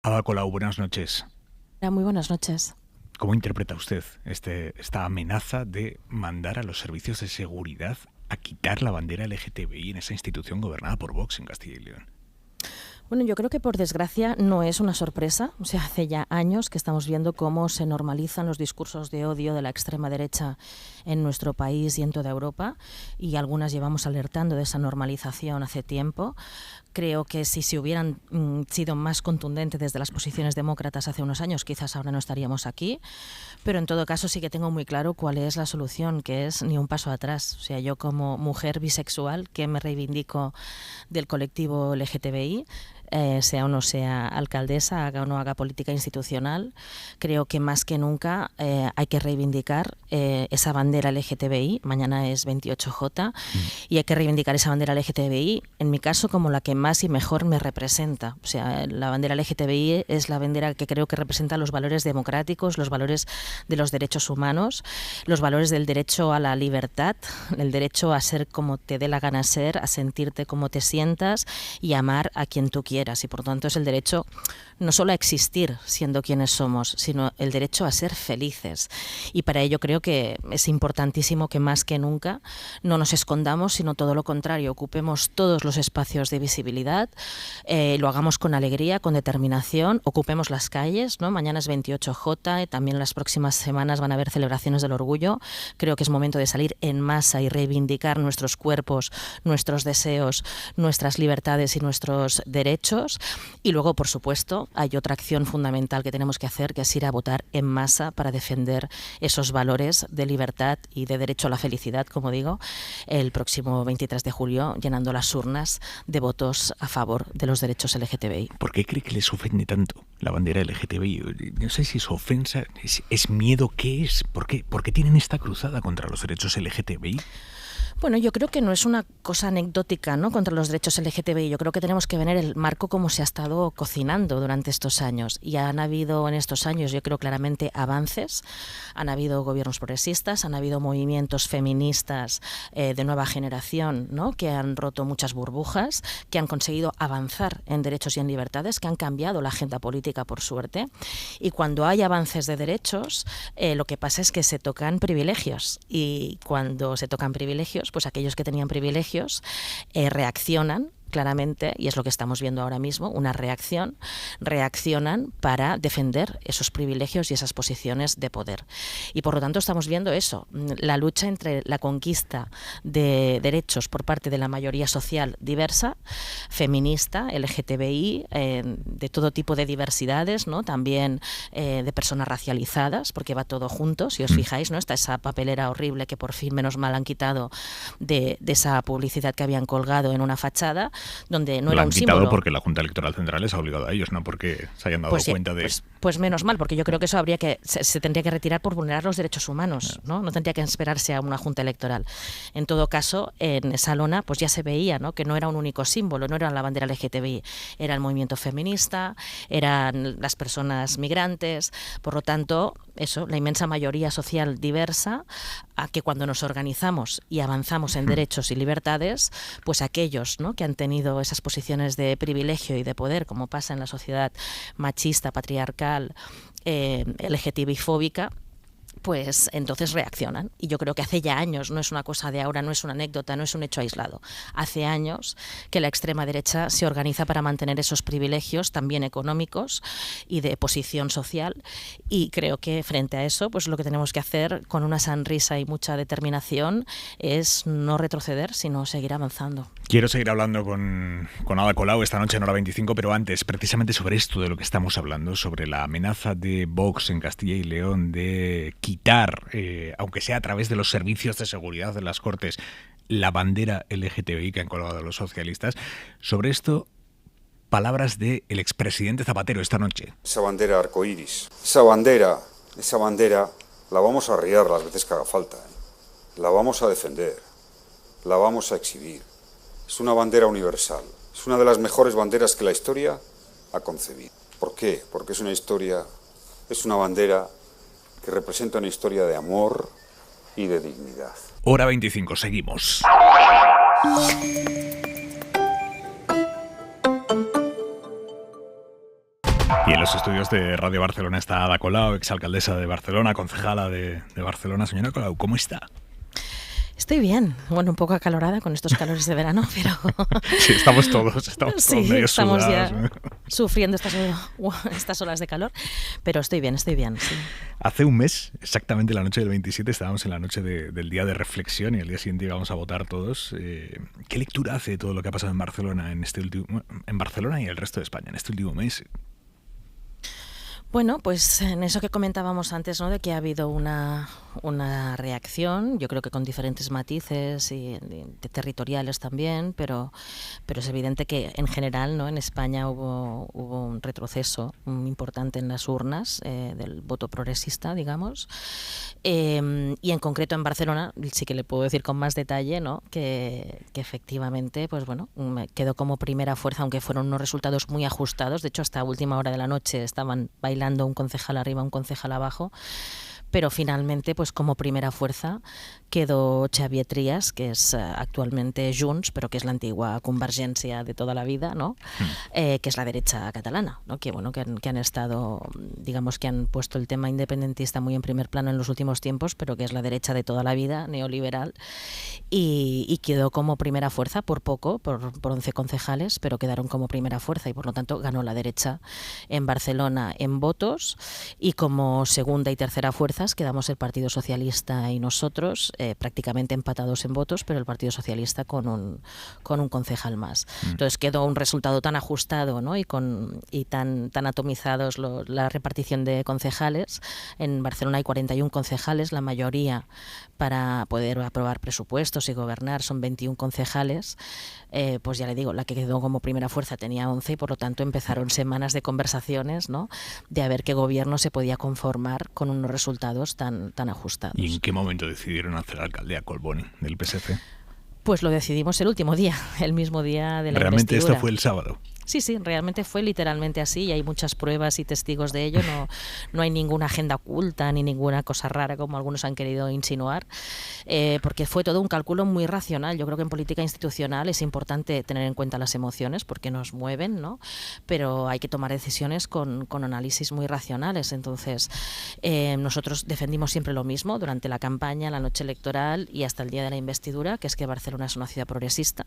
Ada Colau, buenas noches. Muy buenas noches. ¿Cómo interpreta usted esta amenaza de mandar a los servicios de seguridad a quitar la bandera LGTBI en esa institución gobernada por Vox en Castilla y León? Bueno, yo creo que por desgracia no es una sorpresa. O sea, hace ya años que estamos viendo cómo se normalizan los discursos de odio de la extrema derecha en nuestro país y en toda Europa, y algunas llevamos alertando de esa normalización hace tiempo. Creo que si se hubieran sido más contundentes desde las posiciones demócratas hace unos años, quizás ahora no estaríamos aquí, pero en todo caso sí que tengo muy claro cuál es la solución, que es ni un paso atrás. O sea, yo como mujer bisexual que me reivindico del colectivo LGTBI, sea o no sea alcaldesa, haga o no haga política institucional, creo que más que nunca hay que reivindicar esa bandera LGTBI. Mañana es 28J y hay que reivindicar esa bandera LGTBI, en mi caso, como la que más y mejor me representa. O sea, la bandera LGTBI es la bandera que creo que representa los valores democráticos, los valores de los derechos humanos, los valores del derecho a la libertad, el derecho a ser como te dé la gana ser, a sentirte como te sientas y amar a quien tú quieras. Y por tanto es el derecho no solo a existir siendo quienes somos, sino el derecho a ser felices. Y para ello creo que es importantísimo que más que nunca no nos escondamos, sino todo lo contrario, ocupemos todos los espacios de visibilidad, lo hagamos con alegría, con determinación, ocupemos las calles, ¿no? Mañana es 28J, también las próximas semanas van a haber celebraciones del orgullo. Creo que es momento de salir en masa y reivindicar nuestros cuerpos, nuestros deseos, nuestras libertades y nuestros derechos. Y luego, por supuesto, hay otra acción fundamental que tenemos que hacer, que es ir a votar en masa para defender esos valores de libertad y de derecho a la felicidad, como digo, el próximo 23 de julio, llenando las urnas de votos a favor de los derechos LGTBI. ¿Por qué cree que les ofende tanto la bandera LGTBI? No sé si es ofensa, es miedo, ¿qué es? ¿Por qué tienen esta cruzada contra los derechos LGTBI? Bueno, yo creo que no es una cosa anecdótica, ¿no?, contra los derechos LGTBI. Yo creo que tenemos que ver el marco como se ha estado cocinando durante estos años. Y han habido en estos años, yo creo, claramente avances. Han habido gobiernos progresistas, han habido movimientos feministas de nueva generación, ¿no?, que han roto muchas burbujas, que han conseguido avanzar en derechos y en libertades, que han cambiado la agenda política, por suerte. Y cuando hay avances de derechos, lo que pasa es que se tocan privilegios. Y cuando se tocan privilegios, pues aquellos que tenían privilegios reaccionan claramente, y es lo que estamos viendo ahora mismo, una reaccionan para defender esos privilegios y esas posiciones de poder. Y por lo tanto estamos viendo eso, la lucha entre la conquista de derechos por parte de la mayoría social diversa, feminista, LGTBI, de todo tipo de diversidades, ¿no?, también de personas racializadas, porque va todo junto, si os fijáis, ¿no?, está esa papelera horrible que por fin, menos mal, han quitado de esa publicidad que habían colgado en una fachada, donde no era un símbolo. Lo han quitado porque la Junta Electoral Central les ha obligado a ellos, no porque se hayan dado cuenta de... Pues menos mal, porque yo creo que eso se tendría que retirar por vulnerar los derechos humanos, ¿no? No tendría que esperarse a una Junta Electoral. En todo caso, en esa lona pues ya se veía, ¿no?, que no era un único símbolo, no era la bandera LGTBI, era el movimiento feminista, eran las personas migrantes. Por lo tanto, eso, la inmensa mayoría social diversa, a que cuando nos organizamos y avanzamos en derechos y libertades, pues aquellos, ¿no?, que han tenido esas posiciones de privilegio y de poder, como pasa en la sociedad machista, patriarcal, LGTBI-fóbica, pues entonces reaccionan. Y yo creo que hace ya años, no es una cosa de ahora, no es una anécdota, no es un hecho aislado. Hace años que la extrema derecha se organiza para mantener esos privilegios también económicos y de posición social, y creo que frente a eso, pues lo que tenemos que hacer con una sonrisa y mucha determinación es no retroceder, sino seguir avanzando. Quiero seguir hablando con Ada Colau esta noche en Hora 25, pero antes, precisamente sobre esto de lo que estamos hablando, sobre la amenaza de Vox en Castilla y León de quitar, aunque sea a través de los servicios de seguridad de las Cortes, la bandera LGTBI que han colgado los socialistas. Sobre esto, palabras del expresidente Zapatero esta noche. Esa bandera arcoíris, esa bandera la vamos a arriar las veces que haga falta, la vamos a defender, la vamos a exhibir. Es una bandera universal, es una de las mejores banderas que la historia ha concebido. ¿Por qué? Porque es una bandera que representa una historia de amor y de dignidad. Hora 25, seguimos. Y En los estudios de Radio Barcelona está Ada Colau, exalcaldesa de Barcelona, concejala de Barcelona. Señora Colau, ¿cómo está? Estoy bien, bueno, un poco acalorada con estos calores de verano, pero... Sí, estamos todos medio estamos sudados, ya sufriendo estas olas de calor, pero estoy bien, sí. Hace un mes, exactamente la noche del 27, estábamos en la noche del día de reflexión y al día siguiente íbamos a votar todos. ¿Qué lectura hace de todo lo que ha pasado en Barcelona en Barcelona y el resto de España en este último mes? Bueno, pues en eso que comentábamos antes, ¿no? De que ha habido una reacción, yo creo que con diferentes matices y territoriales también, pero es evidente que en general, ¿no? En España hubo un retroceso importante en las urnas del voto progresista, digamos, y en concreto en Barcelona sí que le puedo decir con más detalle, ¿no? que efectivamente, pues bueno, quedó como primera fuerza, aunque fueron unos resultados muy ajustados. De hecho, hasta última hora de la noche estaban bailando un concejal arriba, un concejal abajo, pero finalmente, pues como primera fuerza quedó Xavier Trias, que es actualmente Junts, pero que es la antigua Convergència de toda la vida, ¿no? Que es la derecha catalana, ¿no? Que bueno, que han estado, digamos que han puesto el tema independentista muy en primer plano en los últimos tiempos, pero que es la derecha de toda la vida, neoliberal, y quedó como primera fuerza por poco, por 11 concejales, pero quedaron como primera fuerza y por lo tanto ganó la derecha en Barcelona en votos, y como segunda y tercera fuerza quedamos el Partido Socialista y nosotros, prácticamente empatados en votos, pero el Partido Socialista con un concejal más. Entonces quedó un resultado tan ajustado, ¿no? y tan atomizados la repartición de concejales. En Barcelona hay 41 concejales, la mayoría para poder aprobar presupuestos y gobernar son 21 concejales. Pues ya le digo, la que quedó como primera fuerza tenía 11 y por lo tanto empezaron semanas de conversaciones, ¿no? De a ver qué gobierno se podía conformar con unos resultados tan ajustados. ¿Y en qué momento decidieron hacer alcalde a Collboni del PSC? Pues lo decidimos el último día, el mismo día de la ¿Realmente investidura. esto fue el sábado? Sí, realmente fue literalmente así y hay muchas pruebas y testigos de ello. No hay ninguna agenda oculta ni ninguna cosa rara como algunos han querido insinuar, porque fue todo un cálculo muy racional. Yo creo que en política institucional es importante tener en cuenta las emociones porque nos mueven, ¿no? Pero hay que tomar decisiones con análisis muy racionales. Entonces, nosotros defendimos siempre lo mismo durante la campaña, la noche electoral y hasta el día de la investidura, que es que Barcelona es una ciudad progresista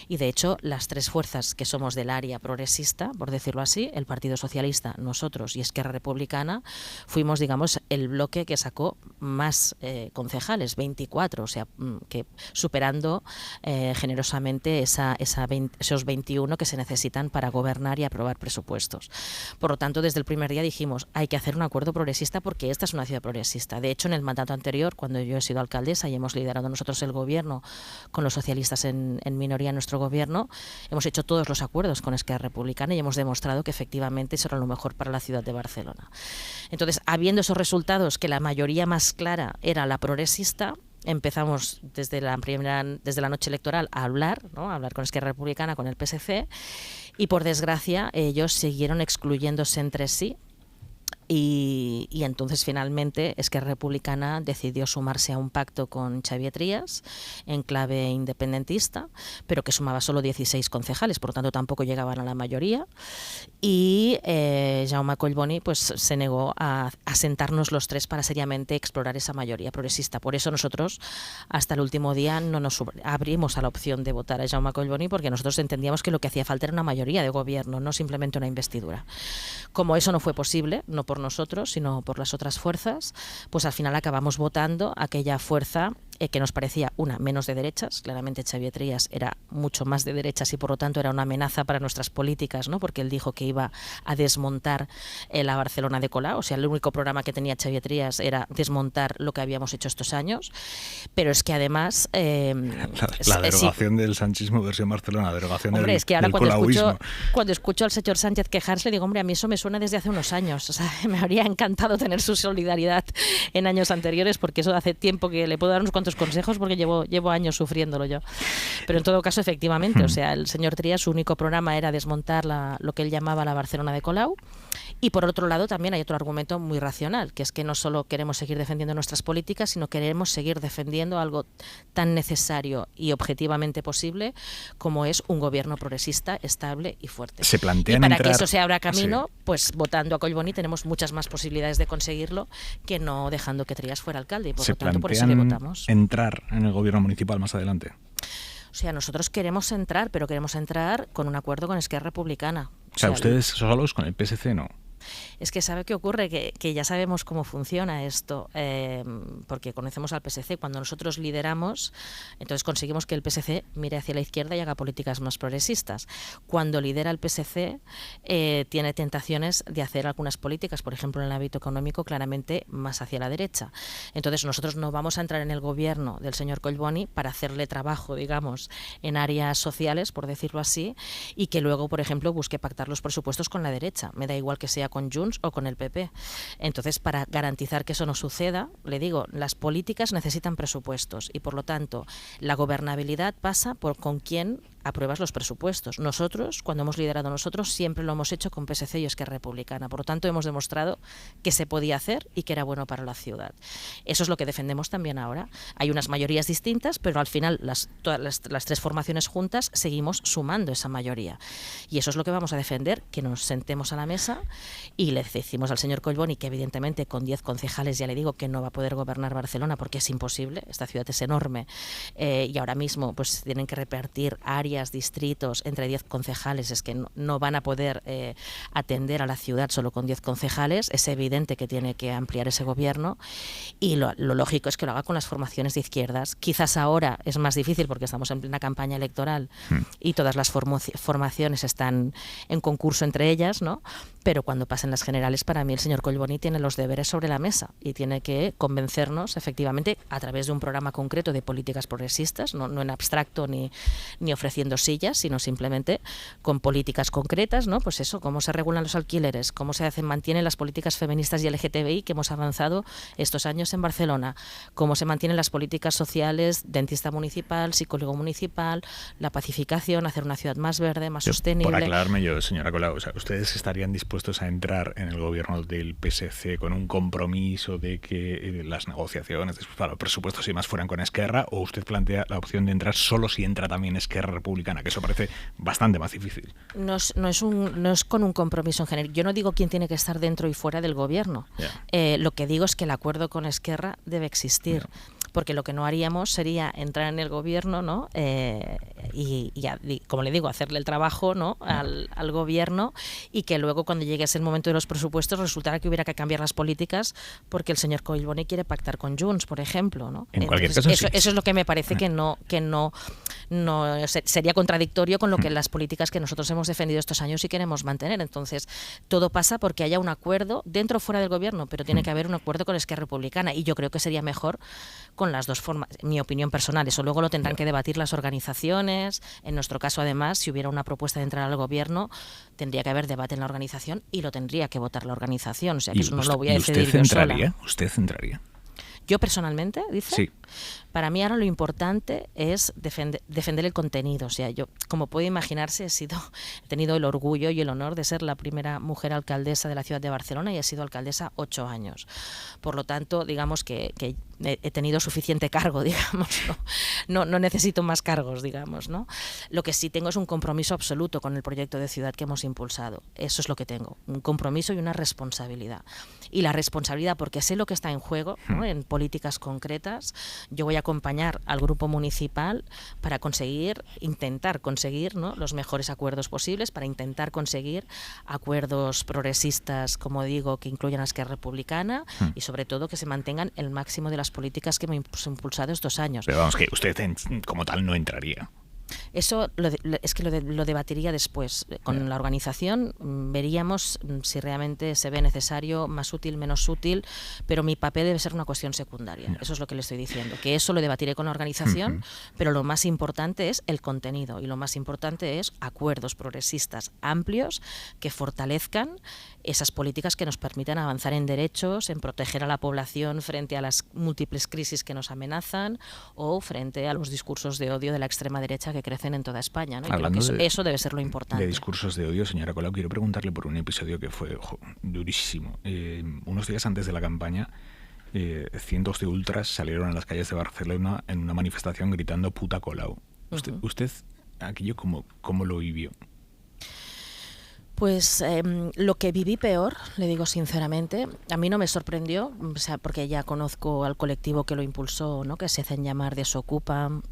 y de hecho las tres fuerzas que somos del área progresista, por decirlo así, el Partido Socialista, nosotros y Esquerra Republicana, fuimos, digamos, el bloque que sacó más concejales, 24, o sea, que superando generosamente esos 21 que se necesitan para gobernar y aprobar presupuestos. Por lo tanto, desde el primer día dijimos, hay que hacer un acuerdo progresista porque esta es una ciudad progresista. De hecho, en el mandato anterior, cuando yo he sido alcaldesa y hemos liderado nosotros el gobierno con los socialistas en minoría en nuestro gobierno, hemos hecho todos los acuerdos con Esquerra Republicana y hemos demostrado que efectivamente eso era lo mejor para la ciudad de Barcelona. Entonces, habiendo esos resultados que la mayoría más clara era la progresista, empezamos desde la noche electoral a hablar, ¿no? A hablar con Esquerra Republicana, con el PSC, y por desgracia ellos siguieron excluyéndose entre sí. Y entonces finalmente Esquerra Republicana decidió sumarse a un pacto con Xavier Trias en clave independentista, pero que sumaba solo 16 concejales, por lo tanto tampoco llegaban a la mayoría, y Jaume Collboni pues se negó a sentarnos los tres para seriamente explorar esa mayoría progresista. Por eso nosotros hasta el último día no nos abrimos a la opción de votar a Jaume Collboni, porque nosotros entendíamos que lo que hacía falta era una mayoría de gobierno, no simplemente una investidura. Como eso no fue posible, no por nosotros, sino por las otras fuerzas, pues al final acabamos votando aquella fuerza que nos parecía menos de derechas. Claramente Xavier Trias era mucho más de derechas y por lo tanto era una amenaza para nuestras políticas, ¿no? Porque él dijo que iba a desmontar la Barcelona de Colau, o sea, el único programa que tenía Xavier Trias era desmontar lo que habíamos hecho estos años, pero es que además... la derogación del sanchismo versión Barcelona, la derogación hombre, del, es que ahora del colauismo. Cuando escucho al señor Sánchez quejarse, le digo, hombre, a mí eso me suena desde hace unos años, o sea, me habría encantado tener su solidaridad en años anteriores, porque eso hace tiempo que le puedo dar unos cuantos consejos porque llevo años sufriéndolo yo. Pero en todo caso, efectivamente, o sea, el señor Trias, su único programa era desmontar lo que él llamaba la Barcelona de Colau Y por otro lado también hay otro argumento muy racional, que es que no solo queremos seguir defendiendo nuestras políticas, sino queremos seguir defendiendo algo tan necesario y objetivamente posible como es un gobierno progresista, estable y fuerte. Se plantean y para entrar... que eso se abra camino, Sí. pues votando a Collboni tenemos muchas más posibilidades de conseguirlo que no dejando que Trías fuera alcalde, y por lo tanto por eso le votamos. Entrar en el gobierno municipal más adelante. O sea, nosotros queremos entrar, pero queremos entrar con un acuerdo con Esquerra Republicana. O sea, ustedes solos con el PSC no. Es que ¿sabe qué ocurre? Que ya sabemos cómo funciona esto, porque conocemos al PSC. Cuando nosotros lideramos, entonces conseguimos que el PSC mire hacia la izquierda y haga políticas más progresistas. Cuando lidera el PSC, tiene tentaciones de hacer algunas políticas, por ejemplo, en el ámbito económico, claramente más hacia la derecha. Entonces nosotros no vamos a entrar en el gobierno del señor Collboni para hacerle trabajo, digamos, en áreas sociales, por decirlo así, y que luego, por ejemplo, busque pactar los presupuestos con la derecha. Me da igual que sea con Junts o con el PP. Entonces, para garantizar que eso no suceda, le digo, las políticas necesitan presupuestos y, por lo tanto, la gobernabilidad pasa por con quién apruebas los presupuestos. Nosotros, cuando hemos liderado nosotros, siempre lo hemos hecho con PSC y Esquerra Republicana. Por lo tanto, hemos demostrado que se podía hacer y que era bueno para la ciudad. Eso es lo que defendemos también ahora. Hay unas mayorías distintas, pero al final todas las tres formaciones juntas seguimos sumando esa mayoría. Y eso es lo que vamos a defender, que nos sentemos a la mesa y le decimos al señor Collboni que evidentemente con 10 concejales ya le digo que no va a poder gobernar Barcelona porque es imposible, esta ciudad es enorme y ahora mismo pues tienen que repartir áreas, distritos entre 10 concejales, es que no van a poder atender a la ciudad solo con 10 concejales, es evidente que tiene que ampliar ese gobierno y lo lógico es que lo haga con las formaciones de izquierdas. Quizás ahora es más difícil porque estamos en plena campaña electoral y todas las formaciones están en concurso entre ellas, ¿no? Pero cuando pasen las generales, para mí el señor Collboni tiene los deberes sobre la mesa y tiene que convencernos, efectivamente, a través de un programa concreto de políticas progresistas, no en abstracto ni ofreciendo sillas, sino simplemente con políticas concretas, ¿no? Pues eso, cómo se regulan los alquileres, cómo mantienen las políticas feministas y LGTBI que hemos avanzado estos años en Barcelona, cómo se mantienen las políticas sociales, dentista municipal, psicólogo municipal, la pacificación, hacer una ciudad más verde, más sostenible. Por aclararme yo, señora Colau, o sea, ¿ustedes estarían dispuestos a entrar en el gobierno del PSC con un compromiso de que las negociaciones para los presupuestos y más fueran con Esquerra, o usted plantea la opción de entrar solo si entra también Esquerra Republicana, que eso parece bastante más difícil? No es con un compromiso en general. Yo no digo quién tiene que estar dentro y fuera del gobierno. Lo que digo es que el acuerdo con Esquerra debe existir. Porque lo que no haríamos sería entrar en el gobierno, ¿no? Y como le digo, hacerle el trabajo, ¿no? al gobierno y que luego cuando llegue ese momento de los presupuestos resultara que hubiera que cambiar las políticas porque el señor Collboni quiere pactar con Junts, por ejemplo, ¿no? En cualquier caso, eso es lo que me parece que no sería contradictorio con lo que las políticas que nosotros hemos defendido estos años y queremos mantener. Entonces, todo pasa porque haya un acuerdo dentro o fuera del gobierno, pero tiene que haber un acuerdo con Esquerra Republicana y yo creo que sería mejor con las dos formas, mi opinión personal. Eso luego lo tendrán que debatir las organizaciones. En nuestro caso, además, si hubiera una propuesta de entrar al gobierno, tendría que haber debate en la organización y lo tendría que votar la organización. O sea, que eso no lo voy a decidir yo sola. ¿Usted entraría? ¿Yo personalmente, dice? Sí. Para mí ahora lo importante es defender el contenido. O sea, yo, como puede imaginarse, he tenido el orgullo y el honor de ser la primera mujer alcaldesa de la ciudad de Barcelona y he sido alcaldesa 8 años. Por lo tanto, digamos que he tenido suficiente cargo, digamos, no necesito más cargos, digamos, ¿no? Lo que sí tengo es un compromiso absoluto con el proyecto de ciudad que hemos impulsado. Eso es lo que tengo, un compromiso y una responsabilidad. Y la responsabilidad, porque sé lo que está en juego, ¿no? En políticas concretas, yo voy a acompañar al grupo municipal para intentar conseguir, ¿no? los mejores acuerdos posibles, para intentar conseguir acuerdos progresistas, como digo, que incluyan a Esquerra Republicana y sobre todo que se mantengan el máximo de las políticas que hemos impulsado estos años. Pero vamos, que usted como tal no entraría. Eso es que lo debatiría después. Con la organización veríamos si realmente se ve necesario, más útil, menos útil, pero mi papel debe ser una cuestión secundaria. Eso es lo que le estoy diciendo, que eso lo debatiré con la organización, pero lo más importante es el contenido y lo más importante es acuerdos progresistas amplios que fortalezcan esas políticas que nos permitan avanzar en derechos, en proteger a la población frente a las múltiples crisis que nos amenazan o frente a los discursos de odio de la extrema derecha que crecen en toda España, ¿no? Y Hablando creo que eso debe ser lo importante. De discursos de odio, señora Colau, quiero preguntarle por un episodio que fue durísimo. Unos días antes de la campaña, cientos de ultras salieron a las calles de Barcelona en una manifestación gritando "puta Colau". ¿Usted aquello cómo lo vivió? Pues lo que viví peor, le digo sinceramente, a mí no me sorprendió, o sea, porque ya conozco al colectivo que lo impulsó, ¿no? Que se hacen llamar Desocupa,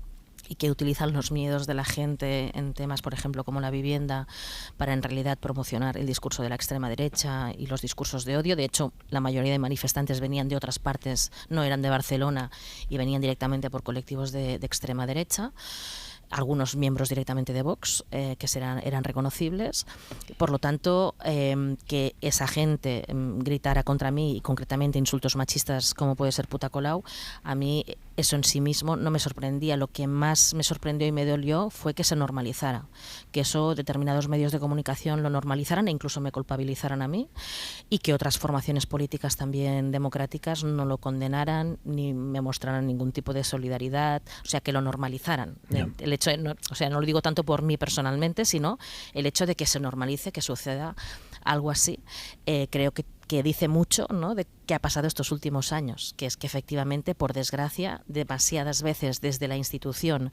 y que utilizan los miedos de la gente en temas, por ejemplo, como la vivienda, para en realidad promocionar el discurso de la extrema derecha y los discursos de odio. De hecho, la mayoría de manifestantes venían de otras partes, no eran de Barcelona, y venían directamente por colectivos de extrema derecha. Algunos miembros directamente de Vox, que eran reconocibles. Por lo tanto, que esa gente gritara contra mí, y concretamente insultos machistas como puede ser "puta Colau", a mí eso en sí mismo no me sorprendía. Lo que más me sorprendió y me dolió fue que se normalizara, que eso determinados medios de comunicación lo normalizaran e incluso me culpabilizaran a mí, y que otras formaciones políticas también democráticas no lo condenaran ni me mostraran ningún tipo de solidaridad, o sea, que lo normalizaran. Yeah. El hecho de, no lo digo tanto por mí personalmente, sino el hecho de que se normalice, que suceda algo así, creo que dice mucho, ¿no?, de qué ha pasado estos últimos años, que es que efectivamente, por desgracia, demasiadas veces desde la institución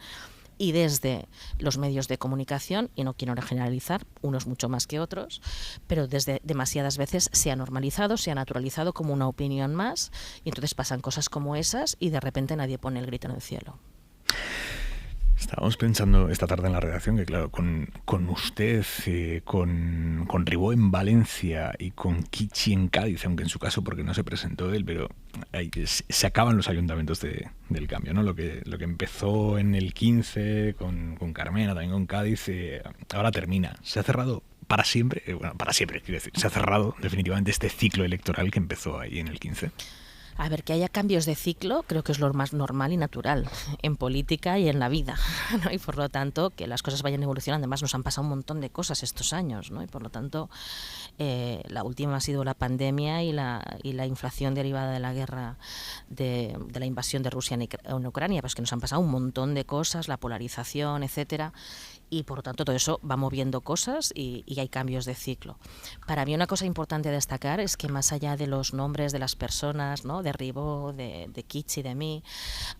y desde los medios de comunicación, y no quiero generalizar, unos mucho más que otros, pero desde demasiadas veces se ha normalizado, se ha naturalizado como una opinión más, y entonces pasan cosas como esas y de repente nadie pone el grito en el cielo. Estábamos pensando esta tarde en la redacción que, claro, con usted, con Ribó en Valencia y con Kichi en Cádiz, aunque en su caso porque no se presentó él, pero se acaban los ayuntamientos del cambio, ¿no? Lo que empezó en el 15 con Carmena, también con Cádiz, ahora termina. Se ha cerrado para siempre, para siempre, quiero decir, se ha cerrado definitivamente este ciclo electoral que empezó ahí en el 15. A ver, que haya cambios de ciclo creo que es lo más normal y natural en política y en la vida, ¿no? Y por lo tanto que las cosas vayan evolucionando. Además nos han pasado un montón de cosas estos años, ¿no? Y por lo tanto la última ha sido la pandemia y la inflación derivada de la guerra, de la invasión de Rusia en Ucrania, pues que nos han pasado un montón de cosas, la polarización, etcétera. Y por lo tanto todo eso va moviendo cosas y hay cambios de ciclo. Para mí una cosa importante a destacar es que más allá de los nombres de las personas, ¿no?, de Ribó, de Kichi, de mí,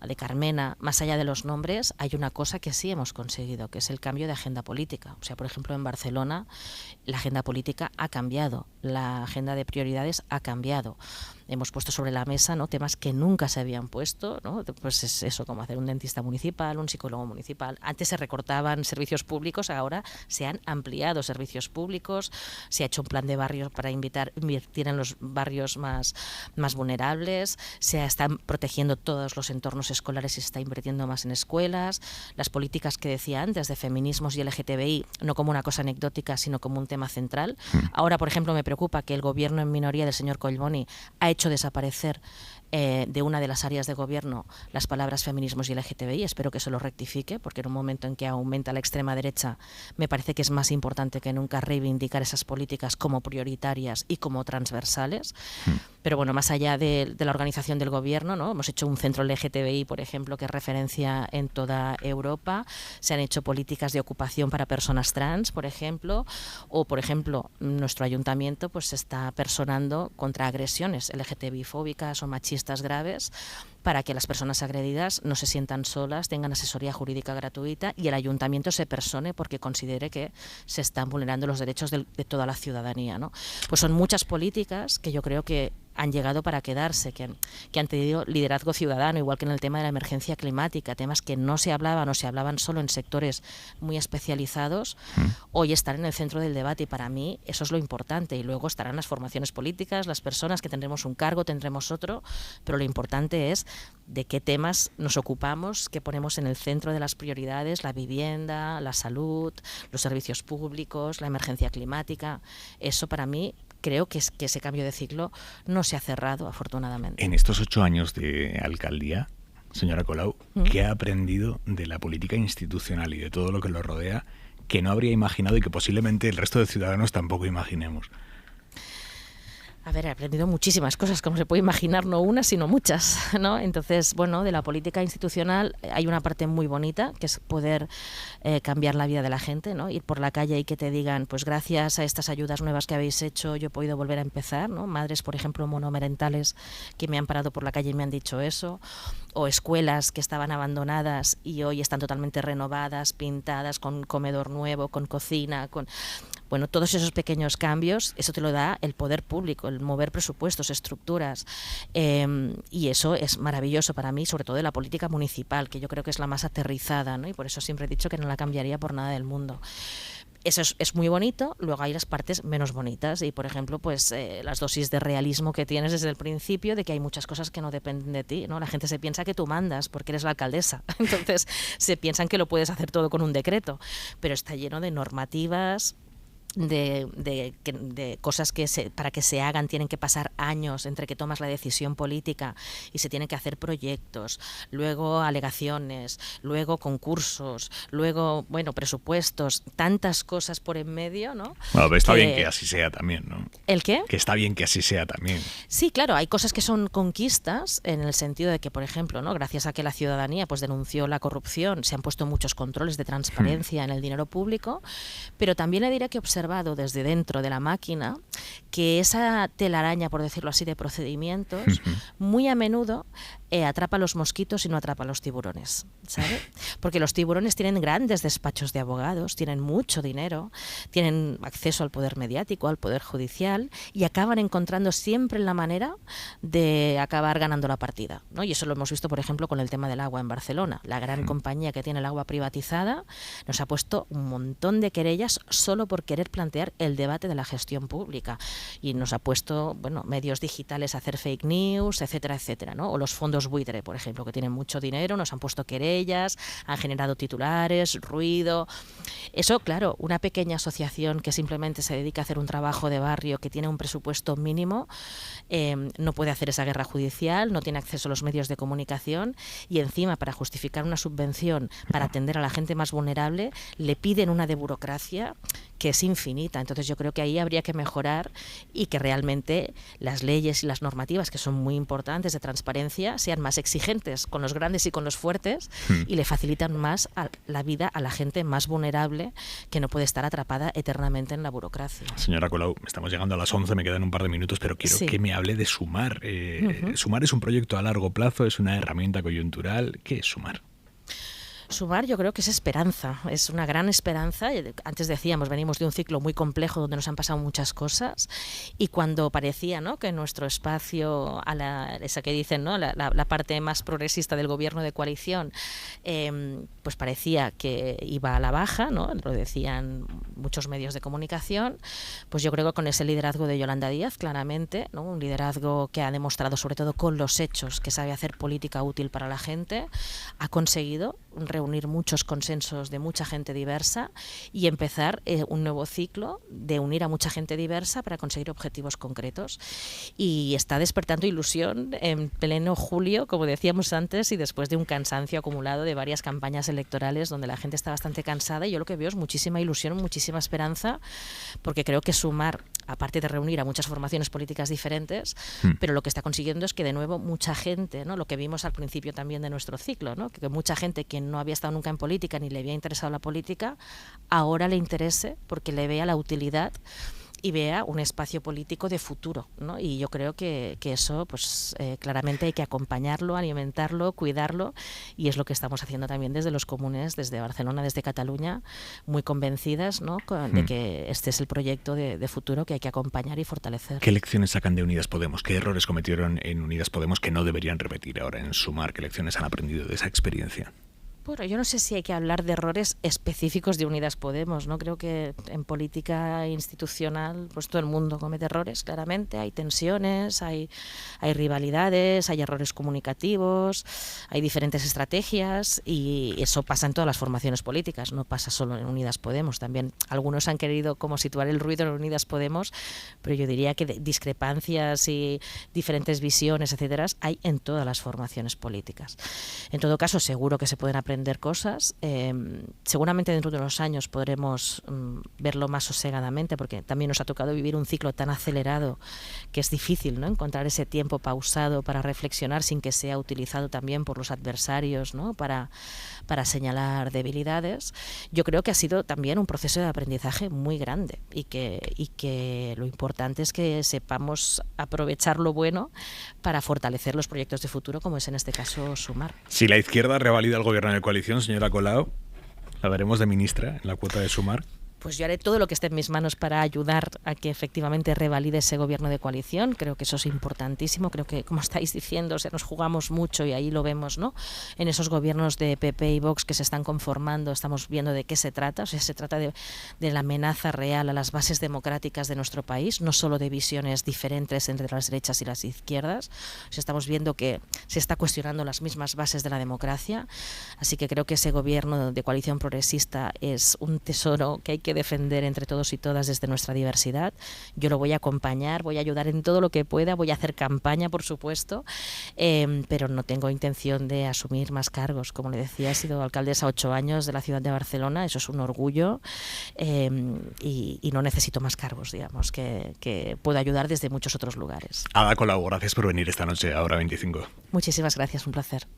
de Carmena, más allá de los nombres hay una cosa que sí hemos conseguido, que es el cambio de agenda política. O sea, por ejemplo, en Barcelona la agenda política ha cambiado, la agenda de prioridades ha cambiado. Hemos puesto sobre la mesa, ¿no?, temas que nunca se habían puesto, ¿no? Pues es eso, como hacer un dentista municipal, un psicólogo municipal. Antes se recortaban servicios públicos, ahora se han ampliado servicios públicos, se ha hecho un plan de barrios para invertir en los barrios más vulnerables, se están protegiendo todos los entornos escolares y se está invirtiendo más en escuelas. Las políticas que decía antes de feminismos y LGTBI, no como una cosa anecdótica, sino como un tema central. Ahora, por ejemplo, me preocupa que el gobierno en minoría del señor Collboni ha hecho desaparecer de una de las áreas de gobierno las palabras feminismos y LGTBI. Espero que eso lo rectifique, porque en un momento en que aumenta la extrema derecha me parece que es más importante que nunca reivindicar esas políticas como prioritarias y como transversales. Pero bueno, más allá de la organización del gobierno, ¿no?, hemos hecho un centro LGTBI, por ejemplo, que es referencia en toda Europa. Se han hecho políticas de ocupación para personas trans, por ejemplo, o por ejemplo nuestro ayuntamiento pues se está personando contra agresiones LGTBI fóbicas o machistas graves, para que las personas agredidas no se sientan solas, tengan asesoría jurídica gratuita y el ayuntamiento se persone porque considere que se están vulnerando los derechos de toda la ciudadanía, ¿no? Pues son muchas políticas que yo creo que han llegado para quedarse, que han tenido liderazgo ciudadano, igual que en el tema de la emergencia climática, temas que no se hablaban o se hablaban solo en sectores muy especializados, hoy están en el centro del debate y para mí eso es lo importante. Y luego estarán las formaciones políticas, las personas que tendremos un cargo, tendremos otro, pero lo importante es de qué temas nos ocupamos, qué ponemos en el centro de las prioridades: la vivienda, la salud, los servicios públicos, la emergencia climática. Eso para mí creo que ese cambio de ciclo no se ha cerrado, afortunadamente. En estos 8 años de alcaldía, señora Colau, ¿qué ha aprendido de la política institucional y de todo lo que lo rodea que no habría imaginado y que posiblemente el resto de ciudadanos tampoco imaginemos? A ver, he aprendido muchísimas cosas, como se puede imaginar, no una, sino muchas, ¿no? Entonces, bueno, de la política institucional hay una parte muy bonita, que es poder cambiar la vida de la gente, ¿no? Ir por la calle y que te digan, pues gracias a estas ayudas nuevas que habéis hecho, yo he podido volver a empezar, ¿no? Madres, por ejemplo, monomarentales que me han parado por la calle y me han dicho eso, o escuelas que estaban abandonadas y hoy están totalmente renovadas, pintadas, con comedor nuevo, con cocina, con... Bueno, todos esos pequeños cambios, eso te lo da el poder público, el mover presupuestos, estructuras, y eso es maravilloso para mí, sobre todo de la política municipal, que yo creo que es la más aterrizada, ¿no? Y por eso siempre he dicho que no la cambiaría por nada del mundo. Eso es muy bonito, luego hay las partes menos bonitas y, por ejemplo, pues las dosis de realismo que tienes desde el principio de que hay muchas cosas que no dependen de ti, ¿no? La gente se piensa que tú mandas porque eres la alcaldesa, entonces se piensan que lo puedes hacer todo con un decreto, pero está lleno de normativas, de cosas que para que se hagan tienen que pasar años entre que tomas la decisión política y se tienen que hacer proyectos, luego alegaciones, luego concursos, luego, bueno, presupuestos, tantas cosas por en medio, ¿no? Bueno, está bien que así sea también, ¿no? ¿El qué? Que está bien que así sea también. Sí, claro, hay cosas que son conquistas en el sentido de que, por ejemplo, ¿no? Gracias a que la ciudadanía pues denunció la corrupción, se han puesto muchos controles de transparencia en el dinero público, pero también le diré que observado desde dentro de la máquina que esa telaraña, por decirlo así, de procedimientos, muy a menudo atrapa a los mosquitos y no atrapa a los tiburones, ¿sabe? Porque los tiburones tienen grandes despachos de abogados, tienen mucho dinero, tienen acceso al poder mediático, al poder judicial y acaban encontrando siempre la manera de acabar ganando la partida, ¿no? Y eso lo hemos visto, por ejemplo, con el tema del agua en Barcelona. La gran compañía que tiene el agua privatizada nos ha puesto un montón de querellas solo por querer plantear el debate de la gestión pública y nos ha puesto, bueno, medios digitales a hacer fake news, etcétera, etcétera, ¿no? O los fondos buitre, por ejemplo, que tienen mucho dinero, nos han puesto querellas, han generado titulares, ruido. Eso, claro, una pequeña asociación que simplemente se dedica a hacer un trabajo de barrio, que tiene un presupuesto mínimo, no puede hacer esa guerra judicial, no tiene acceso a los medios de comunicación y encima, para justificar una subvención para atender a la gente más vulnerable, le piden una de burocracia que es infinita. Entonces yo creo que ahí habría que mejorar y que realmente las leyes y las normativas, que son muy importantes de transparencia, sean más exigentes con los grandes y con los fuertes y le facilitan más la vida a la gente más vulnerable que no puede estar atrapada eternamente en la burocracia. Señora Colau, estamos llegando a las 11, me quedan un par de minutos, pero quiero que me hable de Sumar. Sumar es un proyecto a largo plazo, es una herramienta coyuntural. ¿Qué es Sumar? Sumar yo creo que es esperanza, es una gran esperanza. Antes decíamos, venimos de un ciclo muy complejo donde nos han pasado muchas cosas y cuando parecía, ¿no?, que nuestro espacio, esa que dicen, ¿no?, la parte más progresista del gobierno de coalición, pues parecía que iba a la baja, ¿no?, lo decían muchos medios de comunicación, pues yo creo que con ese liderazgo de Yolanda Díaz, claramente, ¿no?, un liderazgo que ha demostrado sobre todo con los hechos que sabe hacer política útil para la gente, ha conseguido reunir muchos consensos de mucha gente diversa y empezar un nuevo ciclo de unir a mucha gente diversa para conseguir objetivos concretos. Y está despertando ilusión en pleno julio, como decíamos antes, y después de un cansancio acumulado de varias campañas electorales donde la gente está bastante cansada, y yo lo que veo es muchísima ilusión, muchísima esperanza, porque creo que Sumar, aparte de reunir a muchas formaciones políticas diferentes, pero lo que está consiguiendo es que de nuevo mucha gente, ¿no?, lo que vimos al principio también de nuestro ciclo, ¿no?, que mucha gente que no había estado nunca en política ni le había interesado la política, ahora le interese porque le vea la utilidad y vea un espacio político de futuro, ¿no? Y yo creo que eso, pues claramente hay que acompañarlo, alimentarlo, cuidarlo, y es lo que estamos haciendo también desde los comunes, desde Barcelona, desde Cataluña, muy convencidas, ¿no?, de que este es el proyecto de futuro que hay que acompañar y fortalecer. ¿Qué lecciones sacan de Unidas Podemos? ¿Qué errores cometieron en Unidas Podemos que no deberían repetir ahora en Sumar? ¿Qué lecciones han aprendido de esa experiencia? Bueno, yo no sé si hay que hablar de errores específicos de Unidas Podemos, ¿no? Creo que en política institucional pues todo el mundo comete errores, claramente. Hay tensiones, hay rivalidades, hay errores comunicativos, hay diferentes estrategias y eso pasa en todas las formaciones políticas, no pasa solo en Unidas Podemos. También algunos han querido como situar el ruido en Unidas Podemos, pero yo diría que discrepancias y diferentes visiones, etcétera, hay en todas las formaciones políticas. En todo caso, seguro que se pueden aprender aprender cosas. Seguramente dentro de unos años podremos verlo más sosegadamente, porque también nos ha tocado vivir un ciclo tan acelerado que es difícil, ¿no?, encontrar ese tiempo pausado para reflexionar sin que sea utilizado también por los adversarios, ¿no?, para señalar debilidades. Yo creo que ha sido también un proceso de aprendizaje muy grande y que lo importante es que sepamos aprovechar lo bueno para fortalecer los proyectos de futuro, como es en este caso Sumar. Si la izquierda revalida el gobierno de coalición, señora Colau, ¿la veremos de ministra en la cuota de Sumar? Pues yo haré todo lo que esté en mis manos para ayudar a que efectivamente revalide ese gobierno de coalición. Creo que eso es importantísimo. Creo que, como estáis diciendo, nos jugamos mucho y ahí lo vemos, ¿no? En esos gobiernos de PP y Vox que se están conformando, estamos viendo de qué se trata. O sea, se trata de la amenaza real a las bases democráticas de nuestro país, no solo de visiones diferentes entre las derechas y las izquierdas. O sea, estamos viendo que se está cuestionando las mismas bases de la democracia. Así que creo que ese gobierno de coalición progresista es un tesoro que hay que defender entre todos y todas desde nuestra diversidad. Yo lo voy a acompañar, voy a ayudar en todo lo que pueda, voy a hacer campaña, por supuesto, pero no tengo intención de asumir más cargos. Como le decía, he sido alcaldesa 8 años de la ciudad de Barcelona, eso es un orgullo, y no necesito más cargos, digamos, que puedo ayudar desde muchos otros lugares. Ada Colau, gracias por venir esta noche a Hora 25. Muchísimas gracias, un placer.